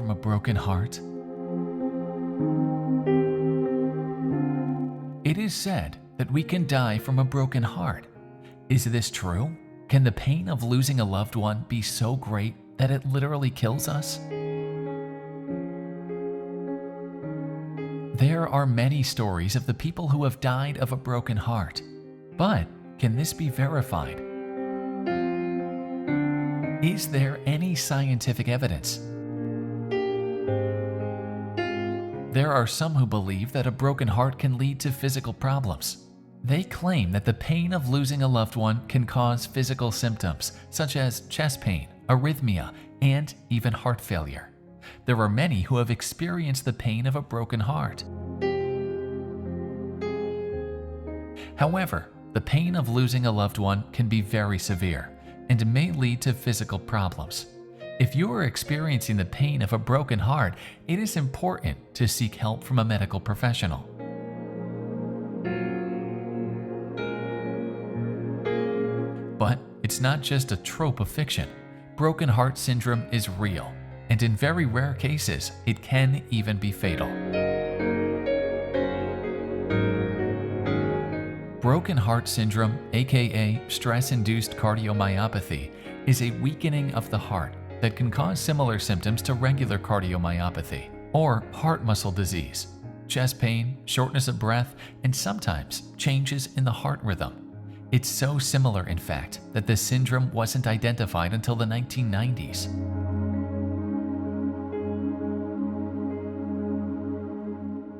from a broken heart? It is said that we can die from a broken heart. Is this true? Can the pain of losing a loved one be so great that it literally kills us? There are many stories of the people who have died of a broken heart. But can this be verified? Is there any scientific evidence? There are some who believe that a broken heart can lead to physical problems. They claim that the pain of losing a loved one can cause physical symptoms such as chest pain, arrhythmia, and even heart failure. There are many who have experienced the pain of a broken heart. However, the pain of losing a loved one can be very severe and may lead to physical problems. If you are experiencing the pain of a broken heart, it is important to seek help from a medical professional. But it's not just a trope of fiction. Broken heart syndrome is real, and in very rare cases, it can even be fatal. Broken heart syndrome, aka stress-induced cardiomyopathy, is a weakening of the heart that can cause similar symptoms to regular cardiomyopathy or heart muscle disease, chest pain, shortness of breath, and sometimes changes in the heart rhythm. It's so similar, in fact, that the syndrome wasn't identified until the 1990s.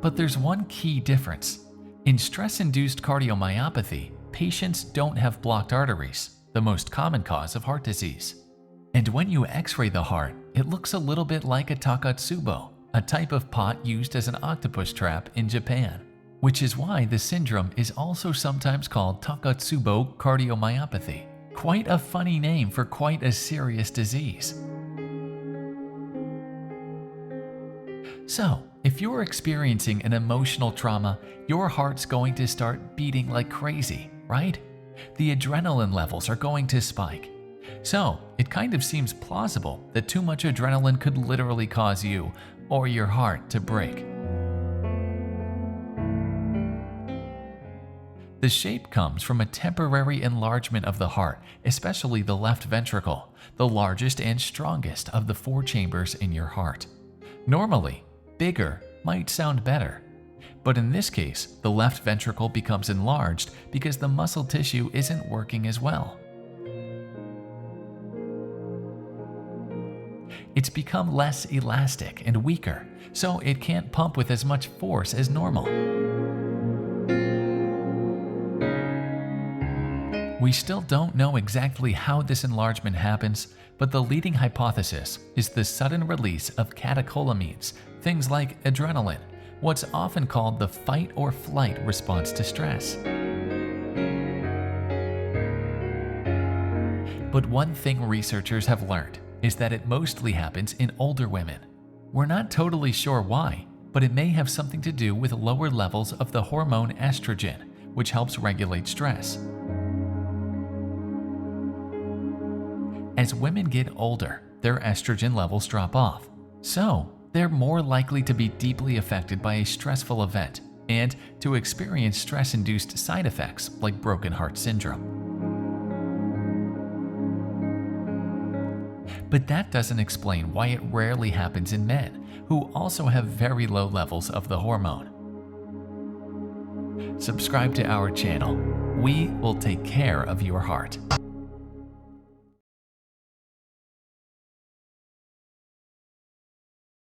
But there's one key difference. In stress-induced cardiomyopathy, patients don't have blocked arteries, the most common cause of heart disease. And when you x-ray the heart, it looks a little bit like a takotsubo, a type of pot used as an octopus trap in Japan, which is why the syndrome is also sometimes called takotsubo cardiomyopathy. Quite a funny name for quite a serious disease. So, if you're experiencing an emotional trauma, your heart's going to start beating like crazy, right? The adrenaline levels are going to spike. So, it kind of seems plausible that too much adrenaline could literally cause you or your heart to break. The shape comes from a temporary enlargement of the heart, especially the left ventricle, the largest and strongest of the 4 chambers in your heart. Normally, bigger might sound better, but in this case, the left ventricle becomes enlarged because the muscle tissue isn't working as well. It's become less elastic and weaker, so it can't pump with as much force as normal. We still don't know exactly how this enlargement happens, but the leading hypothesis is the sudden release of catecholamines, things like adrenaline, what's often called the fight or flight response to stress. But one thing researchers have learned is that it mostly happens in older women. We're not totally sure why, but it may have something to do with lower levels of the hormone estrogen, which helps regulate stress. As women get older, their estrogen levels drop off, so they're more likely to be deeply affected by a stressful event and to experience stress-induced side effects like broken heart syndrome. But that doesn't explain why it rarely happens in men, who also have very low levels of the hormone. Subscribe to our channel. We will take care of your heart.